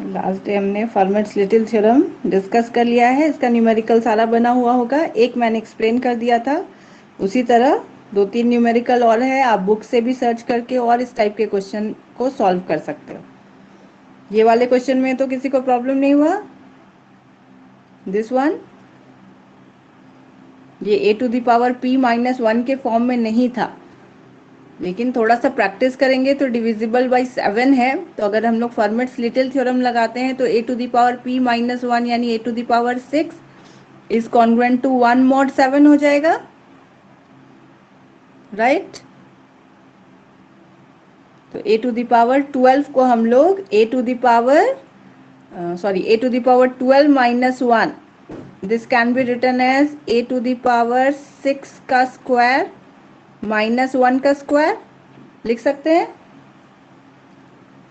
Last day हमने formats little theorem discuss कर लिया है, इसका न्यूमेरिकल सारा बना हुआ होगा, एक मैंने एक्सप्लेन कर दिया था। उसी तरह 2-3 न्यूमेरिकल और है, आप बुक से भी सर्च करके और इस टाइप के क्वेश्चन को सॉल्व कर सकते हो। ये वाले क्वेश्चन में तो किसी को प्रॉब्लम नहीं हुआ? दिस वन, ये a to the power p minus 1 के फॉर्म में नहीं था, लेकिन थोड़ा सा प्रैक्टिस करेंगे तो डिविजिबल बाई 7 है। तो अगर हम लोग फॉर्मेट्स लिटिल थ्योरम लगाते हैं तो a to the power p minus 1 यानी a to the power 6 is congruent to 1 mod 7 हो जाएगा, राइट? तो a टू द पावर 12 को हम लोग a to the power 12 minus 1, this can be written as a to the power 6 का square minus 1 का square लिख सकते हैं।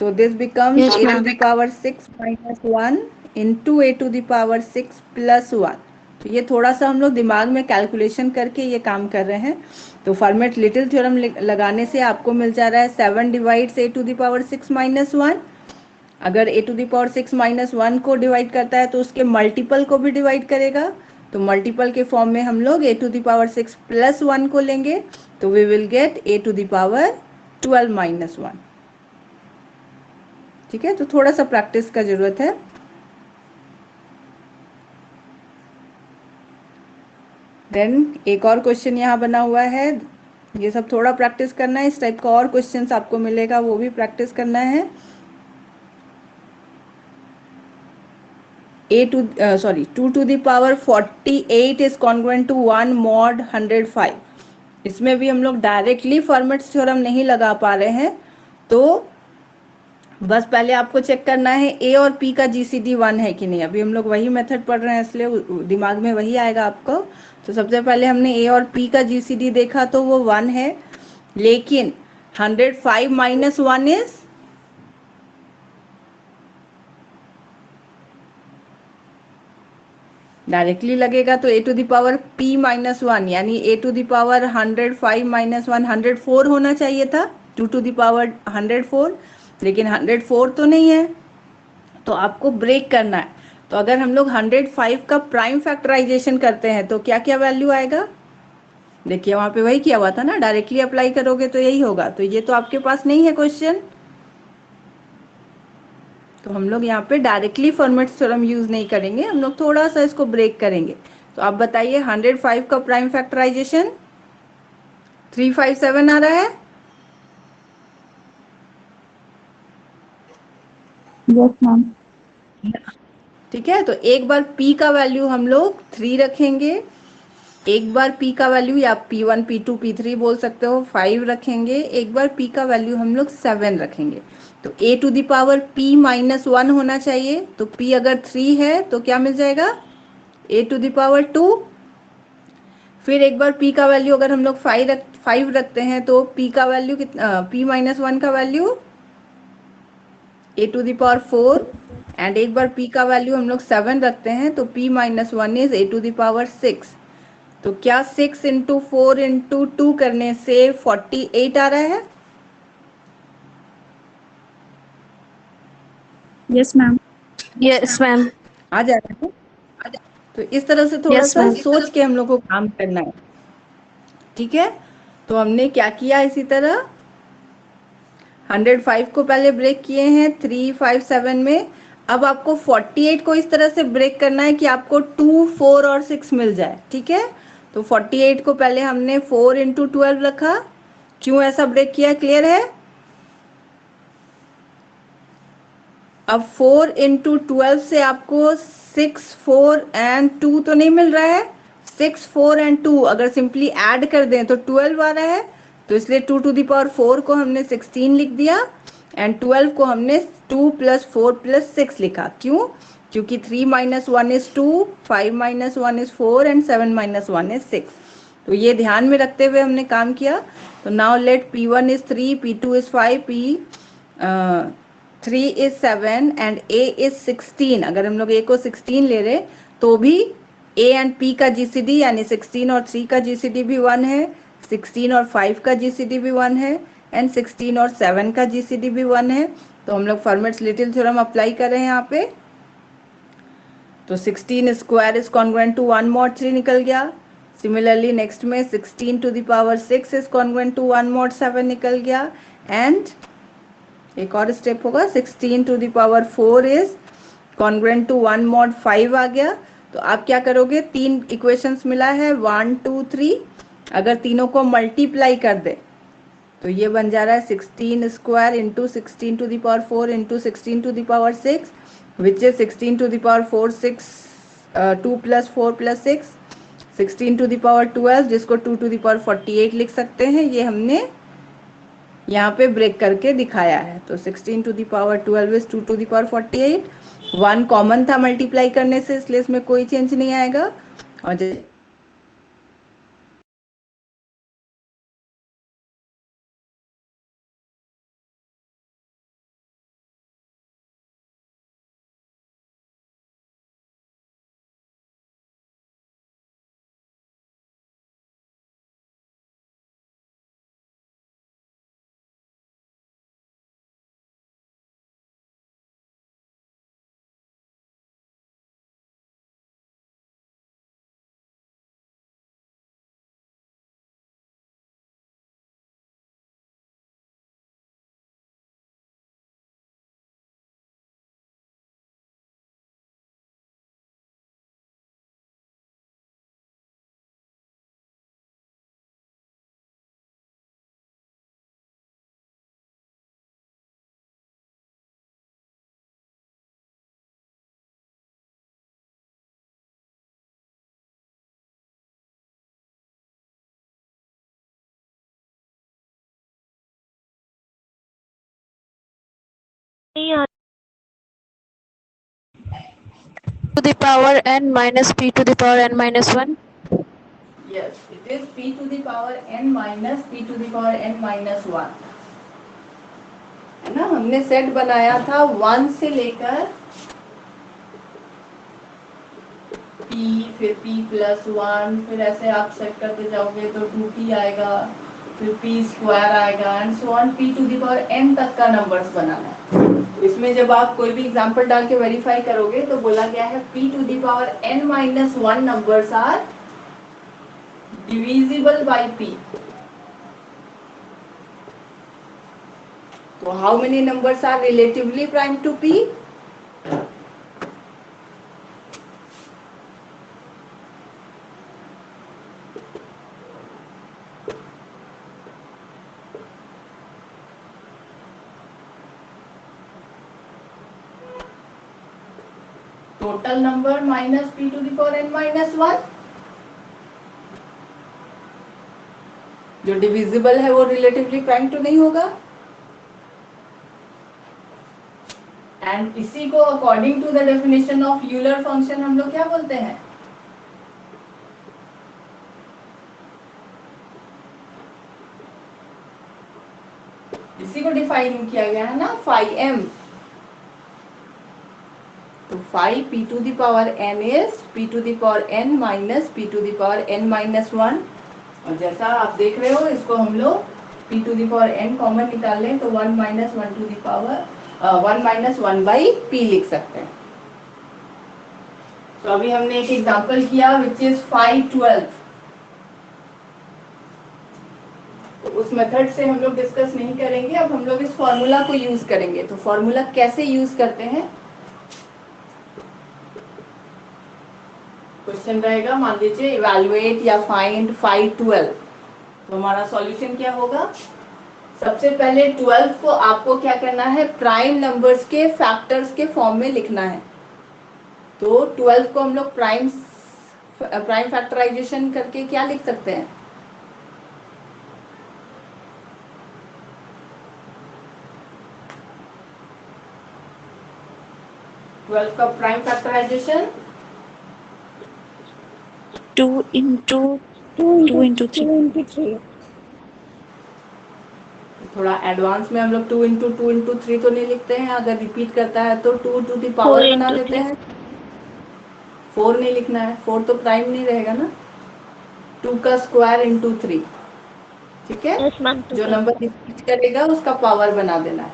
So this becomes Yes, a to ma'am. the power 6 minus 1 into a to the power 6 plus 1। तो ये थोड़ा सा हम लोग दिमाग में कैलकुलेशन करके ये काम कर रहे हैं। तो फॉर्मेट लिटिल थ्योरम लगाने से आपको मिल जा रहा है 7 divides a to the power 6 minus 1। अगर a to the power 6 minus 1 को डिवाइड करता है तो उसके मल्टीपल को भी डिवाइड करेगा। तो मल्टीपल के फॉर्म में हम लोग a to the power 6 plus 1 को लेंगे, तो we will get a to the power 12 minus 1। ठीक है, तो थोड़ा सा प्रैक्टिस का जरूरत है। देन एक और क्वेश्चन यहाँ बना हुआ है, ये सब थोड़ा प्रैक्टिस करना है, इस टाइप का और क्वेश्चंस आपको मिलेगा, वो भी प्रैक्टिस करना है। Two to the power 48 is congruent to 1 mod 105। इसमें भी हम लोग डायरेक्टली फॉर्मेट्स थ्योरम नहीं लगा पा रहे हैं, तो बस पहले आपको चेक करना है a और p का GCD 1 है कि नहीं। अभी हम लोग वही मेथड पढ़ रहे हैं, इसलिए दिमाग में वही आएगा आपको। तो सबसे पहले हमने a और p का GCD देखा तो वो 1 है, लेकिन 105 माइनस 1 इज डायरेक्टली लगेगा, तो a to the power p minus 1 यानी a to the power 105 minus 1 104 होना चाहिए था, 2 टू द पावर 104, लेकिन 104 तो नहीं है, तो आपको ब्रेक करना है। तो अगर हम लोग 105 का प्राइम फैक्टराइजेशन करते हैं तो क्या क्या वैल्यू आएगा? देखिए वहां पे वही किया हुआ था ना, डायरेक्टली अप्लाई करोगे तो यही होगा। तो ये तो आपके पास नहीं है क्वेश्चन, तो हम लोग यहाँ पे डायरेक्टली फॉर्मेट्स थ्योरम यूज नहीं करेंगे, हम लोग थोड़ा सा इसको ब्रेक करेंगे। तो आप बताइए 105 का प्राइम फैक्टराइजेशन 357 आ रहा है। Yes, ma'am. ठीक है, तो एक बार p का वैल्यू हम लोग 3 रखेंगे, एक बार p का वैल्यू या p1 p2 p3 बोल सकते हो 5 रखेंगे, एक बार p का वैल्यू हम लोग 7 रखेंगे। तो a to the power p minus 1 होना चाहिए, तो p अगर 3 है तो क्या मिल जाएगा? a to the power 2। फिर एक बार p का वैल्यू अगर हम लोग 5 रखते हैं तो p का वैल्यू कितना, p माइनस 1 का value a to the power 4, and एक बार p का वैल्यू हम लोग 7 रखते हैं तो p minus 1 is a to the power 6। तो क्या 6 इंटू 4 इंटू 2 करने से 48 आ रहा है? Yes, ma'am. Yes, ma'am. आ जा रहा है। तो इस तरह से थोड़ा Yes, सा ma'am. सोच के हम लोग को काम करना है। ठीक है, तो हमने क्या किया, इसी तरह 105 को पहले ब्रेक किए हैं 357 में। अब आपको 48 को इस तरह से ब्रेक करना है कि आपको 2, 4 और 6 मिल जाए। ठीक है, तो 48 को पहले हमने 4 इंटू 12 रखा। क्यों ऐसा ब्रेक किया, क्लियर है? अब 4 इंटू 12 से आपको 6, 4 एंड 2 तो नहीं मिल रहा है। 6, 4 एंड 2 अगर सिंपली ऐड कर दें तो 12 आ रहा है, तो इसलिए 2 टू द पावर 4 को हमने 16 लिख दिया, एंड 12 को हमने 2 प्लस 4 प्लस 6 लिखा। क्यों? क्योंकि 3 minus 1 is 2, 5 minus 1 is 4 and 7 minus 1 is 6। तो ये ध्यान में रखते हुए हमने काम किया। तो now let P1 is 3, P2 is 5, P3 is 7 and A is 16। अगर हम लोग A को 16 ले रहे तो भी A एंड P का GCD यानी 16 और 3 का GCD भी 1 है, 16 और 5 का GCD भी 1 है, एंड 16 और 7 का GCD भी 1 है। तो हम लोग फर्मेट्स लिटिल थ्योरम अप्लाई कर रहे हैं यहाँ पे। तो 16 square is congruent to 1 mod 3 निकल गया। सिमिलरली नेक्स्ट में 16 to the power 6 is congruent to 1 mod 7 निकल गया। एंड एक और स्टेप होगा, 16 to the power 4 is congruent to 1 mod 5 आ गया। तो आप क्या करोगे, तीन इक्वेशंस मिला है 1 2 3, अगर तीनों को मल्टीप्लाई कर दे तो ये बन जा रहा है 16 square into 16 to the power 4 into 16 to the power 6 which is 16 to the power 4 6 2 plus 4 plus 6 16 to the power 12 जिसको 2 to the power 48 लिख सकते हैं। ये हमने यहाँ पे ब्रेक करके दिखाया है। तो 16 to the power 12 is 2 to the power 48, 1 common था मल्टीप्लाई करने से, इसलिए इसमें कोई चेंज नहीं आएगा। और to the power n minus p to the power n minus 1. yes, it is p to the power n minus p to the power n minus 1 है ना। हमने सेट बनाया था 1 से लेकर p, फिर p प्लस 1, फिर ऐसे आप सेट करते जाओगे तो 2p आएगा, फिर p स्क्वायर आएगा and so on, p to the power n तक का नंबर्स बनाना है। इसमें जब आप कोई भी एग्जांपल डाल के वेरीफाई करोगे तो बोला गया है p to the power n minus 1 numbers are divisible by p। तो how many numbers are relatively prime to p? Total number minus p to the power n minus 1, जो डिविजिबल है वो रिलेटिवली प्राइम टू नहीं होगा। And इसी को according to the definition of Euler function हम लोग क्या बोलते हैं? इसी को डिफाइन किया गया है ना, फाई m। तो phi p to the power n is p to the power n minus p to the power n minus 1। और जैसा आप देख रहे हो इसको हम लोग p to the power n common निकाल लें तो 1 minus 1 to the power 1 minus 1 by p लिख सकते हैं। तो अभी हमने एक एग्जांपल किया विच इज फाई 12। तो उस मेथड से हम लोग डिस्कस नहीं करेंगे, अब हम लोग इस फॉर्मूला को यूज करेंगे। तो फॉर्मूला कैसे यूज करते हैं, क्वेश्चन रहेगा, मान लीजिए इवैल्यूएट या फाइंड फाई 12। तो हमारा सॉल्यूशन क्या होगा? सबसे पहले 12 को आपको क्या करना है, प्राइम नंबर्स के फैक्टर्स के फॉर्म में लिखना है। तो 12 को हम लोग प्राइम फैक्टराइजेशन करके क्या लिख सकते हैं? ट्वेल्व का प्राइम फैक्टराइजेशन 2 into 3. थोड़ा एडवांस में हम लोग 2 इंटू 2 इंटू 3 तो नहीं लिखते हैं, अगर रिपीट करता है तो 2 टू द पावर बना लेते हैं। 4 नहीं लिखना है, 4 तो प्राइम नहीं रहेगा ना। 2 का स्क्वायर इंटू 3, ठीक है। Yes, ma'am. जो नंबर रिपीट करेगा उसका पावर बना देना है।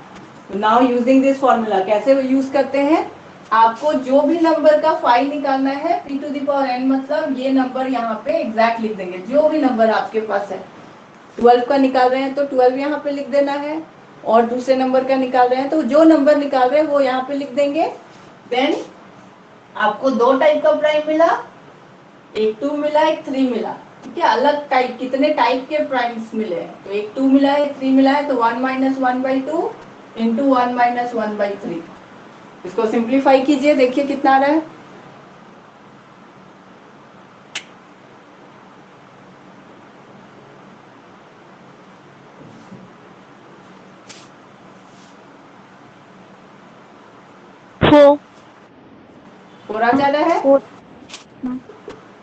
नाउ यूजिंग दिस फॉर्मूला, कैसे यूज करते हैं, आपको जो भी नंबर का फाई निकालना है p to the power n, मतलब ये नंबर यहाँ पे एग्जैक्ट लिख देंगे, जो भी नंबर आपके पास है। 12 का निकाल रहे हैं तो 12 यहाँ पे लिख देना है, और दूसरे नंबर का निकाल रहे हैं तो जो नंबर निकाल रहे हैं वो यहाँ पे लिख देंगे। देन आपको दो टाइप का प्राइम मिला, एक 2 मिला, एक 3 मिला, ठीक है। अलग टाइप, कितने टाइप के प्राइम्स मिले हैं, तो एक 2 मिला है, 3 मिला है, तो 1 माइनस 1/2 इंटू 1 माइनस 1/3। इसको सिंप्लीफाई कीजिए, देखिए कितना आ रहा है। Four. 4 आ जा रहा है। 4.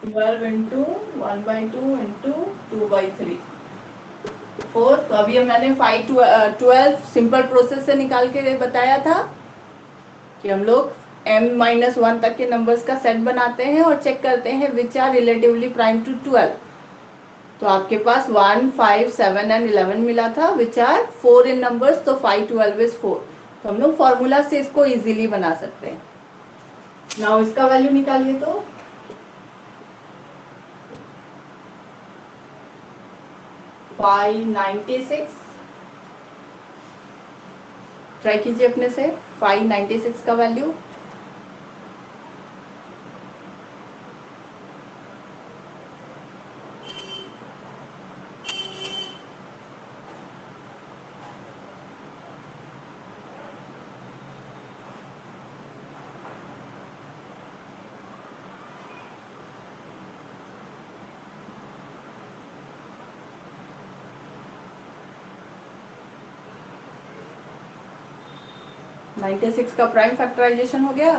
12 इंटू 1/2 इंटू 2/3 4। तो अभी मैंने 12 सिंपल प्रोसेस से निकाल के बताया था कि हम लोग m-1 तक के नंबर्स का सेट बनाते हैं और चेक करते हैं which are relatively prime to 12। तो आपके पास 1, 5, 7 एंड 11 मिला था, विच आर 4 इन नंबर्स, तो 5, 12 इज 4। तो हम लोग फॉर्मूला से इसको इजीली बना सकते हैं। नाउ इसका वैल्यू निकालिए, तो 596, ट्राई कीजिए अपने से 596 का वैल्यू। नाइन्टी सिक्स का प्राइम फैक्टराइजेशन हो गया।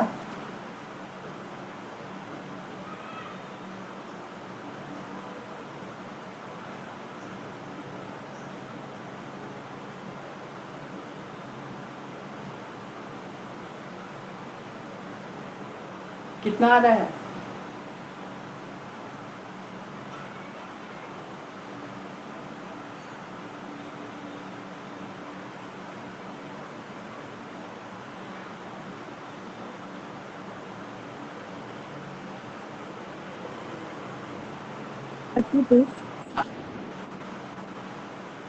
कितना आ रहा है? Thirty-two.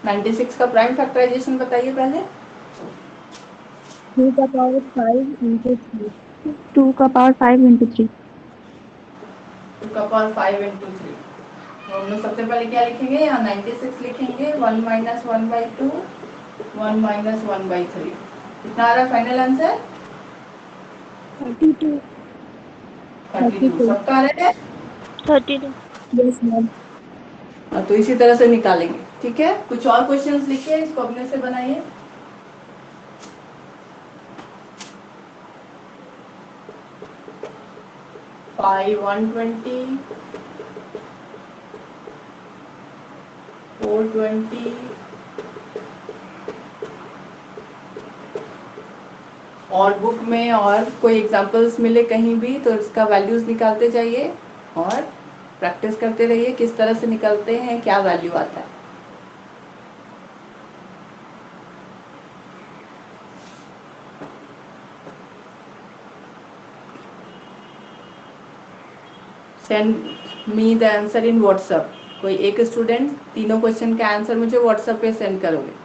96 का प्राइम फैक्टराइजेशन बताइए पहले। 2 का पावर 5 into 3. 2 का पावर 5 into 3. 2 का पावर 5 इंटू 3। तो हम लोग सबसे पहले क्या लिखेंगे, यहाँ 96 लिखेंगे, 1 माइनस 1/2, 1 माइनस 1/3। कितना आ रहा है फाइनल आंसर? 32. 32। 32. सबका आ रहा है? 32. Yes, ma'am. हाँ, तो इसी तरह से निकालेंगे, ठीक है। कुछ और क्वेश्चंस लिखिए, इसको अपने से बनाइए। फाइव 120, 420, और बुक में और कोई एग्जांपल्स मिले कहीं भी तो इसका वैल्यूज निकालते जाइए और प्रैक्टिस करते रहिए किस तरह से निकलते हैं, क्या वैल्यू आता है। Send me the answer in WhatsApp. कोई एक स्टूडेंट तीनों क्वेश्चन का आंसर मुझे व्हाट्सएप पे सेंड करोगे।